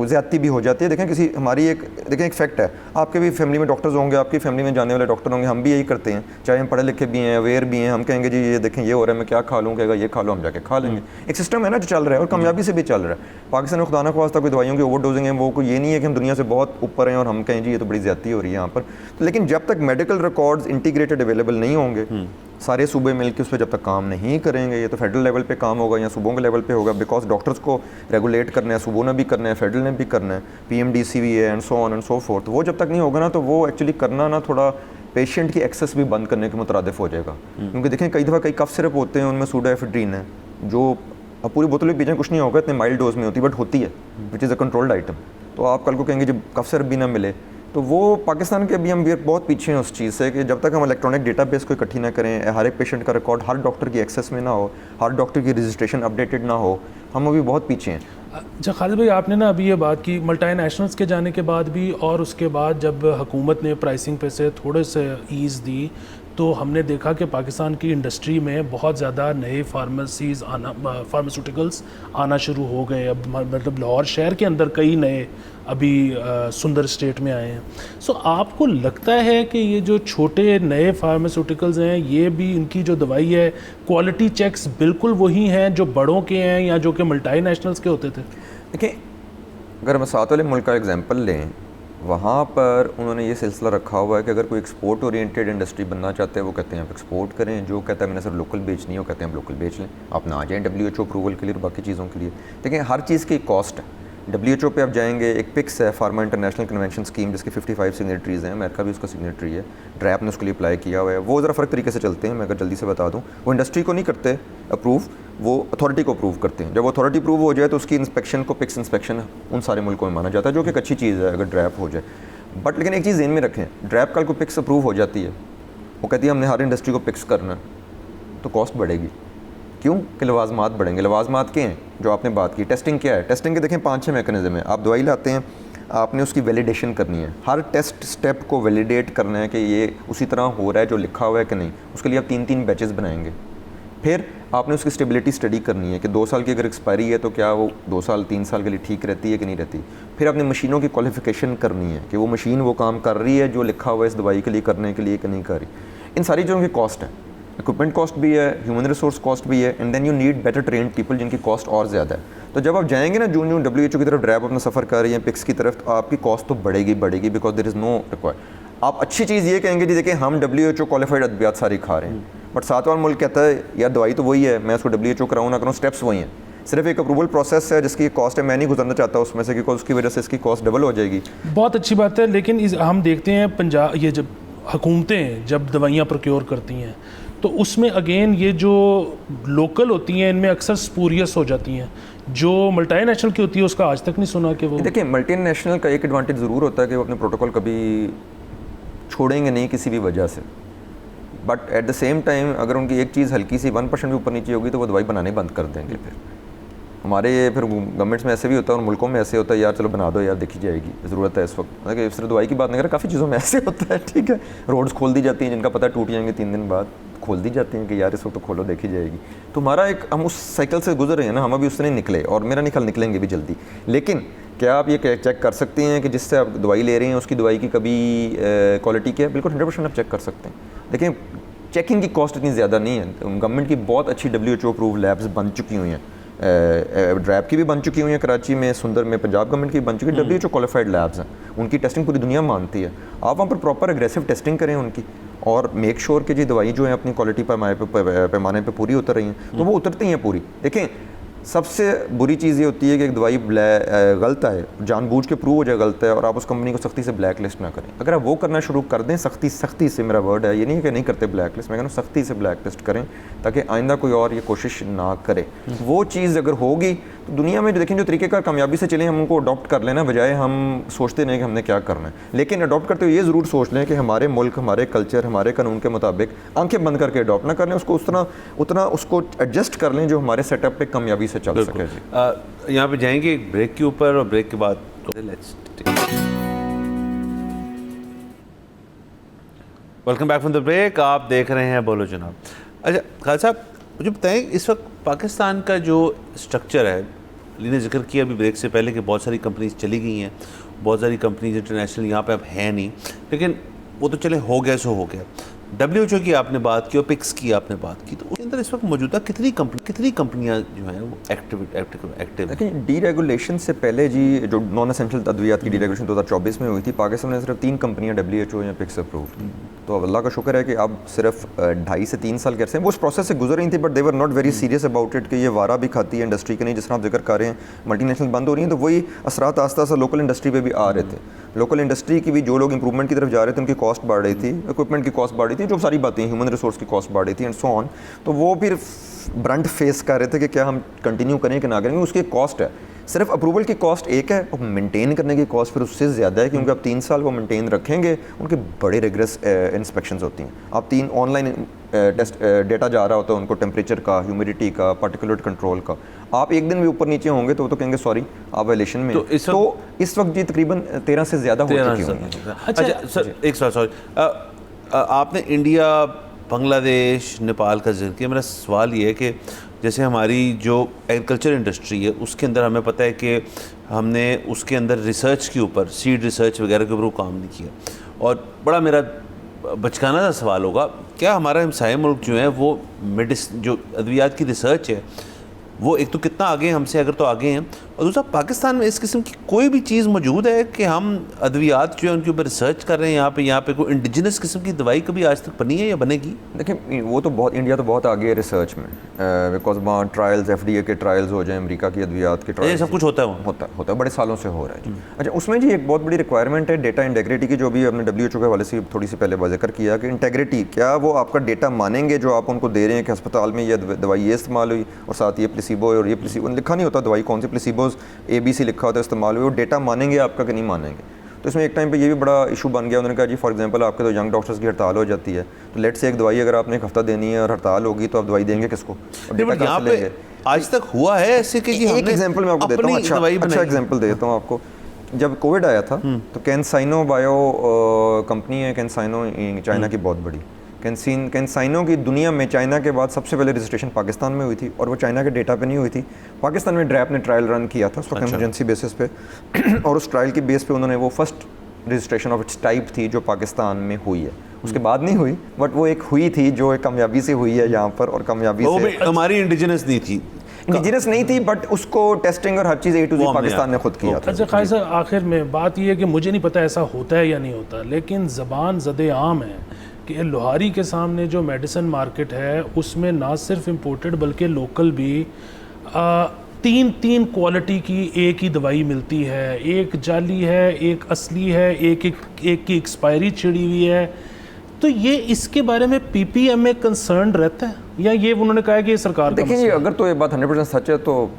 ज़्यादती भी हो जाती है। देखें किसी हमारी एक फैक्ट है, आपके भी फैमिली में डॉक्टर्स होंगे, आपकी फैमिली में जाने वाले डॉक्टर होंगे, हम भी यही करते हैं, चाहे हम पढ़े लिखे भी हैं, अवेयर भी हैं। हम कहेंगे जी ये देखें ये हो रहा है, मैं क्या खा लूँ, कहेगा ये खा लो, हम जाके खा लेंगे। एक सिस्टम है ना जो चल रहा है और कामयाबी से भी चल रहा है। पाकिस्तान में खुदा न ख्वास्ता कोई दवाइयों की ओवर डोजिंग है, वो कोई ये नहीं है कि हम दुनिया से बहुत ऊपर हैं और हम कहें जी ये तो बड़ी ज़्यादती हो रही है यहाँ पर। तो लेकिन जब तक मेडिकल रिकॉर्ड्स इंटीग्रेटेड अवेलेबल नहीं होंगे, सारे सूबे मिलकर उस पर जब तक काम नहीं करेंगे, ये तो फेडरल लेवल पे काम होगा या सूबों के लेवल पे होगा, बिकॉज डॉक्टर्स को रेगुलेट करना है, सूबों ने भी करना है, फेडरल ने भी करना है, PMDC भी है and so on and so fourth. वो जब तक नहीं होगा ना तो वो एक्चुअली करना ना थोड़ा पेशेंट की एक्सेस भी बंद करने के मुतरादिफ हो जाएगा। क्योंकि देखें कई दफ़ा कई कफ सिरप होते हैं, उनमें सूडोएफेड्रिन है जो अब पूरी बोतल भी पीछे कुछ नहीं होगा, इतने माइल्ड डोज में होती है, बट होती है, which is a controlled item. तो आप कल को कहेंगे जब कफ सिरप भी ना मिले, तो वो पाकिस्तान के अभी हम बहुत पीछे हैं उस चीज़ से कि जब तक हम इलेक्ट्रॉनिक डेटाबेस को इकट्ठी ना करें, हर एक पेशेंट का रिकॉर्ड हर डॉक्टर की एक्सेस में ना हो, हर डॉक्टर की रजिस्ट्रेशन अपडेटेड ना हो, हम अभी बहुत पीछे हैं।
अच्छा खालिद भाई, आपने ना अभी ये बात की मल्टीनेशनल्स के जाने के बाद भी और उसके बाद जब हुकूमत ने प्राइसिंग पे से थोड़े से ईज़ दी तो हमने देखा कि पाकिस्तान की इंडस्ट्री में बहुत ज़्यादा नए फार्मास्यूटिकल्स आना शुरू हो गए। अब मतलब लाहौर शहर के अंदर कई नए अभी सुंदर स्टेट में आए हैं। सो आपको लगता है कि ये जो छोटे नए फार्मास्यूटिकल्स हैं, ये भी इनकी जो दवाई है क्वालिटी चेक्स बिल्कुल वही हैं जो बड़ों के हैं या जो कि मल्टीनेशनल्स के होते थे?
देखिए अगर हम साथ वाले मुल्क का एग्जांपल लें, वहाँ पर उन्होंने ये सिलसिला रखा हुआ है कि अगर कोई एक्सपोर्ट ओरिएंटेड इंडस्ट्री बनना चाहते हैं वो कहते हैं आप एक्सपोर्ट करें, जो कहता है मैंने सिर्फ लोकल बेचनी है वो कहते हैं आप लोकल बेच लें, आप ना आ जाएँ WHO अप्रूवल के लिए और बाकी चीज़ों के लिए। देखिए हर चीज़ की कॉस्ट है। WHO पे आप जाएंगे, एक पिक्स है फार्मा इंटरनेशनल कन्वेंशन स्कीम जिसके 55 सिग्नेटरीज़ हैं, अमेरिका भी उसका सिग्नेटरी है, ड्रैप ने उसके लिए अप्लाई किया हुआ है। वो ज़रा फ़र्क तरीके से चलते हैं, मैं अगर जल्दी से बता दूँ, वो इंडस्ट्री को नहीं करते अप्रूव, वो अथॉरिटी को अप्रूव करते हैं। जब अथॉरिटी अप्रूव हो जाए तो उसकी इंस्पेक्शन को पिक्स इंस्पेक्शन उन सारे मुल्कों में माना जाता है, जो कि एक अच्छी चीज़ है अगर ड्रैप हो जाए। बट लेकिन एक चीज़ ध्यान में रखें, ड्रैप कल को पिक्स अप्रूव हो जाती है, वो कहती है हमने हर इंडस्ट्री को पिक्स करना, तो कॉस्ट बढ़ेगी। क्यों? कि लवाजमात बढ़ेंगे। लवाजमात क्या हैं जो आपने बात की? टेस्टिंग क्या है? टेस्टिंग के देखें 5-6 मैकेनिज्म है। आप दवाई लाते हैं, आपने उसकी वैलिडेशन करनी है, हर टेस्ट स्टेप को वैलिडेट करना है कि ये उसी तरह हो रहा है जो लिखा हुआ है कि नहीं। उसके लिए आप 3-3 बैचेस बनाएंगे। फिर आपने उसकी स्टेबिलिटी स्टडी करनी है कि 2 साल की अगर एक्सपायरी है तो क्या वो 2 साल 3 साल के लिए ठीक रहती है कि नहीं रहती। फिर आपने मशीनों की क्वालिफिकेशन करनी है कि वो मशीन वो काम कर रही है जो लिखा हुआ है इस दवाई के लिए करने के लिए कि नहीं कर रही। इन सारी चीज़ों की कॉस्ट है, इक्विपमेंट कॉस्ट भी है, ह्यूमन रिसोर्स कॉस्ट भी है, and then you need better trained people जिनकी कॉस्ट और ज़्यादा है। तो जब आप जाएंगे ना जून WHO की तरफ ड्रैप अपना सफ़र कर रही है पिक्स की तरफ, तो आपकी कॉस्ट तो बढ़ेगी because there is no require. आप अच्छी चीज़ ये कहेंगे जी देखिए हम WHO क्वालिफाइड अद्वियात सारी खा रहे हैं, बट साथ वाला मुल्क कहता है यार दवाई तो वही है, मैं उसको WHO कराऊँ ना करूँ, स्टेप्स वही हैं, सिर्फ एक अप्रूवल प्रोसेस है जिसकी कॉस्ट है, मैं नहीं गुजरना चाहता उसमें से क्योंकि उसकी वजह से इसकी कॉस्ट डबल हो जाएगी।
बहुत अच्छी बात है, लेकिन हम देखते हैं पंजाब ये जब हुकूमतें जब दवाइयाँ प्रोक्योर करती हैं तो उसमें अगेन ये जो लोकल होती हैं इनमें अक्सर स्पूरियस हो जाती हैं, जो मल्टीनेशनल की होती है उसका आज तक नहीं सुना कि वो।
देखिए मल्टीनेशनल का एक एडवांटेज ज़रूर होता है कि वो अपने प्रोटोकॉल कभी छोड़ेंगे नहीं किसी भी वजह से, but at the same time अगर उनकी एक चीज़ हल्की सी 1% भी ऊपर नीचे होगी तो वो दवाई बनाने बंद कर देंगे। फिर गवर्नमेंट्स में ऐसे भी होता है और मुल्कों में ऐसे होता है यार चलो बना दो यार देखी जाएगी, ज़रूरत है इस वक्त। मतलब सिर्फ दवाई की बात नहीं कर रहा, काफ़ी चीज़ों में ऐसे होता है, ठीक है। रोड्स खोल दी जाती हैं जिनका पता टूट जाएंगे 3 दिन बाद, खोल दी जाती हैं कि यार इस वक्त तो खोलो देखी जाएगी। तो हमारा एक हम उस साइकिल से गुजर रहे हैं ना, हम अभी उससे नहीं निकले और मेरा नहीं ख्याल निकलेंगे भी जल्दी। लेकिन क्या आप ये चेक कर सकते हैं कि जिससे आप दवाई ले रहे हैं उसकी दवाई की कभी क्वालिटी क्या है? बिल्कुल 100% आप चेक कर सकते हैं। देखिए चेकिंग की कॉस्ट इतनी ज़्यादा नहीं है, गवर्नमेंट की बहुत अच्छी WHO अप्रूव लैब्स बन चुकी हुई हैं, ड्रैप की भी बन चुकी हुई है कराची में, सुंदर में पंजाब गवर्नमेंट की बन चुकी है, WHO क्वालिफाइड लैब्स हैं, उनकी टेस्टिंग पूरी दुनिया मानती है। आप वहाँ पर प्रॉपर एग्रेसिव टेस्टिंग करें उनकी और मेक श्योर कि जी दवाई जो है अपनी क्वालिटी पैमाने पे पूरी उतर रही हैं, तो वो उतरती हैं पूरी। देखें सबसे बुरी चीज़ ये होती है कि एक दवाई गलत है, जानबूझ के प्रूव हो जाए गलत है, और आप उस कंपनी को सख्ती से ब्लैक लिस्ट ना करें। अगर आप वो करना शुरू कर दें, सख्ती से, मेरा वर्ड है, ये नहीं है कि नहीं करते ब्लैक लिस्ट, मैं कहना सख्ती से ब्लैक लिस्ट करें ताकि आइंदा कोई और ये कोशिश ना करे। वो चीज़ अगर होगी तो दुनिया में जो देखें, जो तरीक़ेकार कामयाबी से चलें, हम उनको अडॉप्ट कर लेना, बजाय हम सोचते नहीं कि हमने क्या करना है। लेकिन अडॉप्ट करते हुए ये ज़रूर सोच लें कि हमारे मुल्क, हमारे कल्चर, हमारे कानून के मुताबिक आंखें बंद करके अडॉप्ट ना कर लें, उसको उतना उसको एडजस्ट कर लें जो हमारे सेटअप पे कामयाबी से चल सके।
यहाँ पे जाएंगे एक ब्रेक के ऊपर, और ब्रेक के बाद welcome back from the break. आप देख रहे हैं बोलो जनाब। अच्छा खालिद साहब, मुझे बताएं इस वक्त पाकिस्तान का जो स्ट्रक्चर है, ली ने जिक्र किया अभी ब्रेक से पहले कि बहुत सारी कंपनीज चली गई हैं, बहुत सारी कंपनीज इंटरनेशनल यहाँ पे अब है नहीं, लेकिन वो तो चले हो गया सो हो गया। WHO की आपने बात की और पिक्स की आपने बात की, तो उसके अंदर इस वक्त मौजूदा कितनी कंपनियां जो हैं वो एक्टिव
देखिए, डीरेगुलेशन से पहले जी जो नॉन एसेंशियल अद्वियात की डीरेगुलेशन 2024 में हुई थी, पाकिस्तान में सिर्फ 3 कंपनियां WHO या पिक्स अप्रूव थी। तो अल्लाह का शुक्र है कि अब सिर्फ 2.5 से 3 साल के अरसे वो उस प्रोसेस से गुजर रही थी, but they were not very serious about it कि ये वारा भी खाती है इंडस्ट्री के, नहीं जिस तरह आप जिक्र कर रहे हैं मल्टीनेशनल बंद हो रही हैं, तो वही असरात आस्ता आस्ता लोकल इंडस्ट्री पे भी आ रहे थे। लोकल इंडस्ट्री की भी जो लोग इंप्रूवमेंट की तरफ जा रहे थे, उनकी कॉस्ट बढ़ रही थी, इक्विपमेंट की कॉस्ट बढ़ रही थी, जो सारी बातें ह्यूमन रिसोर्स की कॉस्ट बढ़ रही थी एंड सो ऑन। तो वो फिर ब्रंट फेस कर रहे थे कि क्या हम कंटिन्यू करें कि ना करें, उसकी कॉस्ट है। सिर्फ अप्रूवल की कॉस्ट एक है और मेंटेन करने की कॉस्ट फिर उससे ज़्यादा है, क्योंकि आप 3 साल वो मेंटेन रखेंगे, उनके बड़े रिग्रेस इंस्पेक्शंस होती हैं। आप 3 ऑनलाइन टेस्ट डेटा जा रहा होता है उनको, टेम्परेचर का, ह्यूमिडिटी का, पार्टिकुलेट कंट्रोल का। आप एक दिन भी ऊपर नीचे होंगे तो वो तो कहेंगे सॉरी आप वायलेशन में। तो इस वक्त जी तकरीबन 13 से ज़्यादा हो चुकी होंगी।
अच्छा सर, एक सवाल, सॉरी, आपने इंडिया, बांग्लादेश, नेपाल का जिक्र किया। मेरा सवाल ये है कि जैसे हमारी जो एग्रीकल्चर इंडस्ट्री है उसके अंदर हमें पता है कि हमने उसके अंदर रिसर्च के ऊपर, सीड रिसर्च वगैरह के ऊपर काम नहीं किया, और बड़ा मेरा बचकाना सा सवाल होगा, क्या हमारा हमसाया मुल्क जो है वो जो अद्वियात की रिसर्च है वो एक तो कितना आगे हैं हमसे, अगर तो आगे हैं, और दूसरा पाकिस्तान में इस किस्म की कोई भी चीज़ मौजूद है कि हम अद्वियात जो है उनके ऊपर रिसर्च कर रहे हैं यहाँ पे कोई इंडिजिनस किस्म की दवाई कभी आज तक बनी है या बनेगी?
देखिए, वो तो बहुत, इंडिया तो बहुत आगे है रिसर्च में, बिकॉज वहाँ ट्रायल्स, FDA के ट्रायल्स हो जाए, अमेरिका की अद्वियात के ट्रायल्स,
सब कुछ होता है,
होता है, बड़े सालों से हो रहा है। अच्छा, उसमें जी एक बहुत बड़ी रिक्वायरमेंट है डेटा इंटेग्रिटी की, जो भी हमने WHO के हवाले से थोड़ी सी पहले जिक्र किया कि इंटेग्रिटी, क्या वो आपका डेटा मानेंगे जो आप उनको दे रहे हैं कि अस्पताल में ये दवाई ये इस्तेमाल हुई और साथ ये प्लेसिबो और ये प्लेसिबो लिखा नहीं होता, दवाई कौन सी प्लेसिबोज ABC लिखा होता है, इस्तेमाल हुई, वो डेटा मानेंगे आपका कि नहीं मानेंगे। तो इसमें एक टाइम पे ये भी बड़ा इशू बन गया। उन्होंने कहा जी फॉर एग्जांपल आपके तो यंग डॉक्टर्स की हड़ताल हो जाती है, तो लेट से एक दवाई अगर आपने एक हफ्ता देनी है और हड़ताल होगी तो आप दवाई देंगे किसको?
यहाँ पे आज तक हुआ है ऐसे कि एक
एग्जांपल मैं आपको देता हूँ, अच्छा एग्जांपल देता हूँ आपको। जब कोविड आया था तो कैंसाइनो बायो कंपनी है, कैंसाइनो चाइना की बहुत बड़ी, कैंसाइनो की दुनिया में चाइना के बाद सबसे पहले रजिस्ट्रेशन पाकिस्तान में हुई थी, और वो चाइना के डेटा पे नहीं हुई थी। पाकिस्तान में ड्रैप ने ट्रायल रन किया था उस वक्त इमरजेंसी बेसिस पे, और उस ट्रायल की बेस पे उन्होंने वो first registration of its type थी जो पाकिस्तान में हुई है। उसके बाद नहीं हुई, बट वो एक हुई थी जो एक कामयाबी से हुई है यहाँ पर, और कामयाबी से
हमारी इंडिजिनस नहीं थी,
इंडिजिनस नहीं थी, बट उसको टेस्टिंग और हर चीज़ A to Z पाकिस्तान ने खुद किया था।
अच्छा खालिद साहब, आखिर में बात ये है कि मुझे नहीं पता ऐसा होता है या नहीं होता, लेकिन ज़बान ज़दे आम है कि लोहारी के सामने जो मेडिसिन मार्केट है उसमें ना सिर्फ इम्पोर्टेड बल्कि लोकल भी 3 क्वालिटी की एक ही दवाई मिलती है, एक जाली है, एक असली है, एक की एक्सपायरी छिड़ी हुई है। तो ये इसके बारे में PPMA कंसर्न रहता है, या ये उन्होंने कहा है कि ये सरकार का
देखिए, अगर तो ये बात 100% सच है तो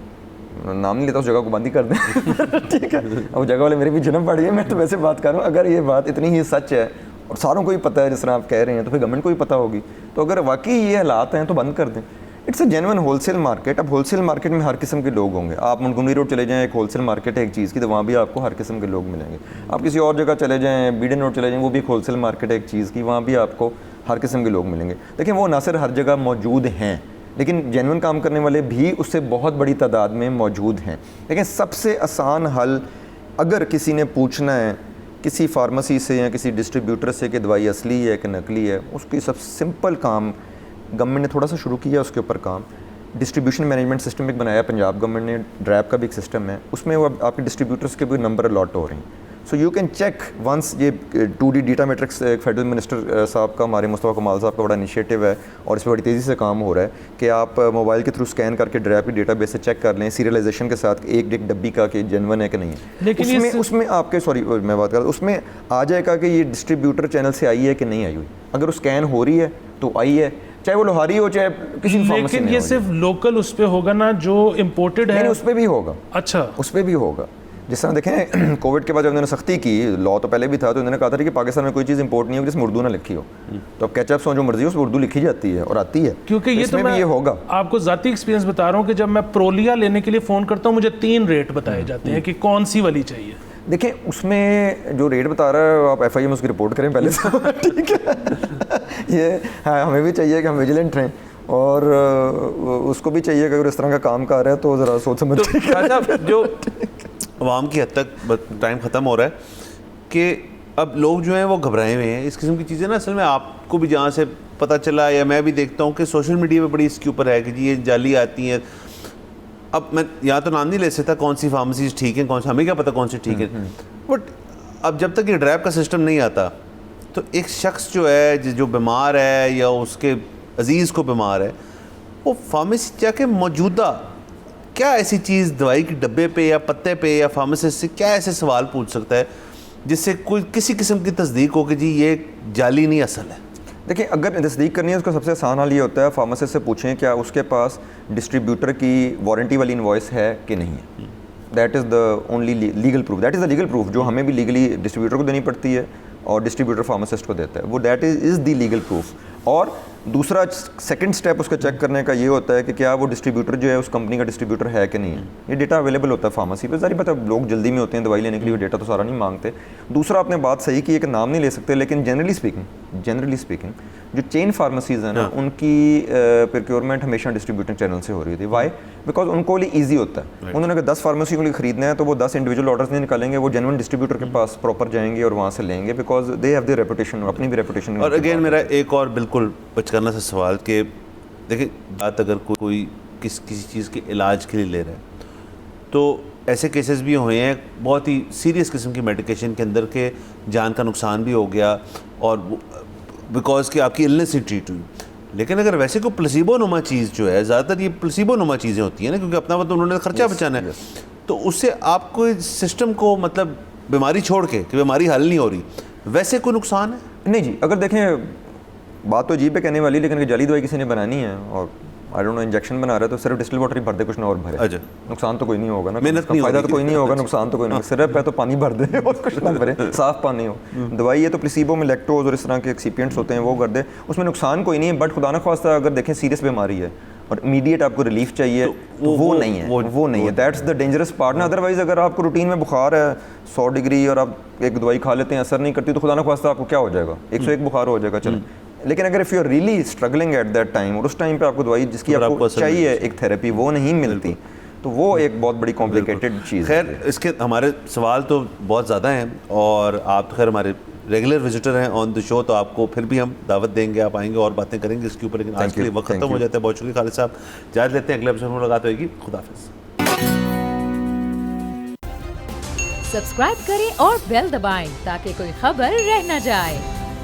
नाम नहीं लेता, उस जगह को बंद ही कर दें ठीक है, अब जगह वाले मेरी भी जन्म पड़ी है, मैं तो वैसे बात कर रहा हूँ। अगर ये बात इतनी ही सच है और सारों को ही पता है जिस तरह आप कह रहे हैं, तो फिर गवर्नमेंट को भी पता होगी। तो अगर वाकई ये हालात हैं तो बंद कर दें। It's a genuine wholesale market. अब होलसेल मार्केट में हर किस्म के लोग होंगे। आप मोंटगोमरी रोड चले जाएँ, एक होलसेल मार्केट है एक चीज़ की, तो वहाँ भी आपको हर किस्म के लोग मिलेंगे। आप किसी और जगह चले जाएँ, बीडन रोड चले जाएँ, वो भी एक होलसेल मार्केट है एक चीज़ की, वहाँ भी आपको हर किस्म के लोग मिलेंगे। लेकिन वो ना सिर्फ हर जगह मौजूद हैं, लेकिन जेन्युइन काम करने वाले भी उससे बहुत बड़ी तादाद में मौजूद हैं। लेकिन सबसे आसान हल, अगर किसी ने पूछना है किसी फार्मेसी से या किसी डिस्ट्रीब्यूटर से कि दवाई असली है कि नकली है, उसकी सब सिंपल काम गवर्नमेंट ने थोड़ा सा शुरू किया उसके ऊपर काम। डिस्ट्रीब्यूशन मैनेजमेंट सिस्टम एक बनाया पंजाब गवर्नमेंट ने, ड्रैप का भी एक सिस्टम है, उसमें वो आपके डिस्ट्रीब्यूटर्स के भी नंबर अलॉट हो रहे हैं। So you can check once ये 2D data matrix federal minister साहब का, हमारे मुस्तफ़ा कमाल साहब का बड़ा इनिशिएटिव है और इस पर बड़ी तेज़ी से काम हो रहा है कि आप मोबाइल के थ्रू स्कैन करके ड्राइव की डेटाबेस से चेक कर लें सीरियलाइजेशन के साथ एक डब्बी का कि जेन्युइन है कि नहीं है।
लेकिन
उसमें आपके सॉरी मैं बात कर रहा हूँ, उसमें आ जाएगा कि ये डिस्ट्रीब्यूटर चैनल से आई है कि नहीं आई हुई। अगर वो स्कैन हो रही है तो आई है, चाहे वो लोहारी हो चाहे किसी फार्मेसी में।
लेकिन ये सिर्फ लोकल उस पे होगा ना जो इम्पोर्टेड है?
नहीं, उस पर भी होगा।
अच्छा,
उस पर भी होगा। जिस तरह देखें कोविड के बाद जब उन्होंने सख्ती की, लॉ तो पहले भी था, तो उन्होंने कहा था कि पाकिस्तान में कोई चीज़ इंपोर्ट नहीं हो जिसमें उर्दू ना लिखी हो। तो अब केचअप्स हो जो मर्जी हो उसमें उर्दू लिखी जाती है और आती है,
क्योंकि ये तो मैं
ये होगा।
आपको ज़ाती एक्सपीरियंस बता रहा हूँ कि जब मैं प्रोलिया लेने के लिए फ़ोन करता हूँ मुझे 3 रेट बताए जाते हैं कि कौन सी वाली चाहिए।
देखिए उसमें जो रेट बता रहा है आप FIA में उसकी रिपोर्ट करें पहले से। ठीक है, ये हाँ, हमें भी चाहिए कि हम विजिलेंट रहें और उसको भी चाहिए कि अगर इस तरह का काम कर रहा है तो ज़रा सोच समझ
तो जो आवाम की हद तक टाइम ख़त्म हो रहा है कि अब लोग जो हैं वो घबराए हुए हैं। इस किस्म की चीज़ें ना असल में आपको भी जहाँ से पता चला या मैं भी देखता हूँ कि सोशल मीडिया पे बड़ी इसके ऊपर है कि जी ये जाली आती हैं। अब मैं यहाँ तो नाम नहीं ले सकता कौन सी फार्मेसीज ठीक हैं, कौन सी, हमें क्या पता कौन सी ठीक है, बट अब जब तक ये ड्राइव का सिस्टम नहीं आता तो एक शख्स जो है जो बीमार है या उसके अजीज़ को बीमार है, वो फार्मेसी जाके मौजूदा क्या ऐसी चीज़ दवाई के डब्बे पे या पत्ते पे या फार्मासिस्ट से क्या ऐसे सवाल पूछ सकता है जिससे कोई किसी किस्म की तस्दीक हो कि जी ये जाली नहीं असल है?
देखिए अगर तस्दीक करनी है उसका सबसे आसान हाल ये होता है फार्मासिस्ट से पूछें क्या उसके पास डिस्ट्रीब्यूटर की वारंटी वाली इनवॉइस है कि नहीं है। That is the only legal proof, that is the legal proof जो हमें भी लीगली डिस्ट्रीब्यूटर को देनी पड़ती है और डिस्ट्रीब्यूटर फार्मासिस्ट को देता है, वो that is the legal proof. और दूसरा सेकंड स्टेप उसका चेक करने का ये होता है कि क्या वो डिस्ट्रीब्यूटर जो है उस कंपनी का डिस्ट्रीब्यूटर है कि नहीं है। ये डेटा अवेलेबल होता है फार्मेसी पे, जारी बात है लोग जल्दी में होते हैं दवाई लेने के लिए, वो डेटा तो सारा नहीं मांगते। दूसरा आपने बात सही की, एक नाम नहीं ले सकते लेकिन जनरली स्पीकिंग जो चेन फार्मेसीज हैं ना उनकी प्रोक्योरमेंट हमेशा डिस्ट्रीब्यूटर चैनल से हो रही थी। वाई? बिकॉज उनको लिए ईजी होता है। उन्होंने अगर 10 फार्मेसी के लिए खरीदना है तो वो 10 इंडिविजुअल ऑर्डर्स नहीं निकालेंगे, वो जेन्युइन डिस्ट्रीब्यूटर के पास प्रॉपर जाएंगे और वहाँ से लेंगे because they have their reputation, अपनी भी रेपुटेशन।
और अगेन मेरा एक और बिल्कुल बचकाना सा सवाल कि देखिए बात अगर कोई किसी चीज़ के इलाज के लिए ले रहा है तो ऐसे केसेस भी हुए हैं बहुत ही सीरियस किस्म की मेडिकेशन के अंदर के जान का नुकसान भी हो गया और बिकॉज कि आपकी इलनेस ही ट्रीट हुई। लेकिन अगर वैसे कोई प्लेसिबो नुमा चीज़ जो है, ज़्यादातर ये प्लेसिबो नुमा चीज़ें होती हैं ना क्योंकि अपना मतलब उन्होंने खर्चा बचाना है, तो उससे आपको सिस्टम को मतलब बीमारी छोड़ के कि बीमारी हल नहीं हो रही वैसे कोई नुकसान है?
नहीं जी, अगर देखें बात तो अजीब है कहने वाली, लेकिन जाली दवाई किसी ने बनानी है और आई डोंट नो इंजेक्शन बना रहा है तो सिर्फ डिस्टिल वाटर ही भर दे, कुछ ना और भरे।
अच्छा,
नुकसान तो कोई नहीं होगा ना,
मेहनत नहीं
फायदा
होगी।
तो कोई नहीं होगा, नुकसान तो कोई नहीं। सिर्फ है तो पानी भर दे और कुछ ना भरे, साफ पानी हो। दवाई है तो प्लेसिबो में लैक्टोज और इस तरह के एक्सिपिएंट्स होते हैं वो कर दे, उसमें नुकसान कोई नहीं है। बट खुदा न ख्वास्ता अगर देखें सीरियस बीमारी है और इमीडिएट आपको रिलीफ चाहिए तो वो नहीं है, वो नहीं है। दैट्स द डेंजरस पार्ट ना। अदरवाइज अगर आपको रूटीन में बुखार है 100 डिग्री और आप एक दवाई खा लेते हैं असर नहीं करती तो खुदा न ख्वास्ता आपको क्या हो जाएगा, 101 बुखार हो जाएगा चले। लेकिन अगर if you are really struggling at that time और उस टाइम पे आपको दवाई जिसकी आपको चाहिए एक थेरेपी वो नहीं मिलती तो वो एक बहुत बड़ी कॉम्प्लिकेटेड चीज़ है।
खैर इसके हमारे सवाल तो बहुत ज़्यादा हैं और आप तो खैर हमारे रेगुलर विजिटर हैं ऑन द शो, तो आपको फिर भी हम दावत देंगे, आप आएंगे और बातें करेंगे इसके ऊपर। लेकिन आज के लिए वक्त खत्म हो जाता है। बहुत शुक्रिया खालिद साहब, इजाज़त लेते हैं, अगले एपिसोड में मुलाकात होगी। खुदाफिज़।
सब्सक्राइब करें और बेल दबाएं ताकि कोई खबर रह न जाए।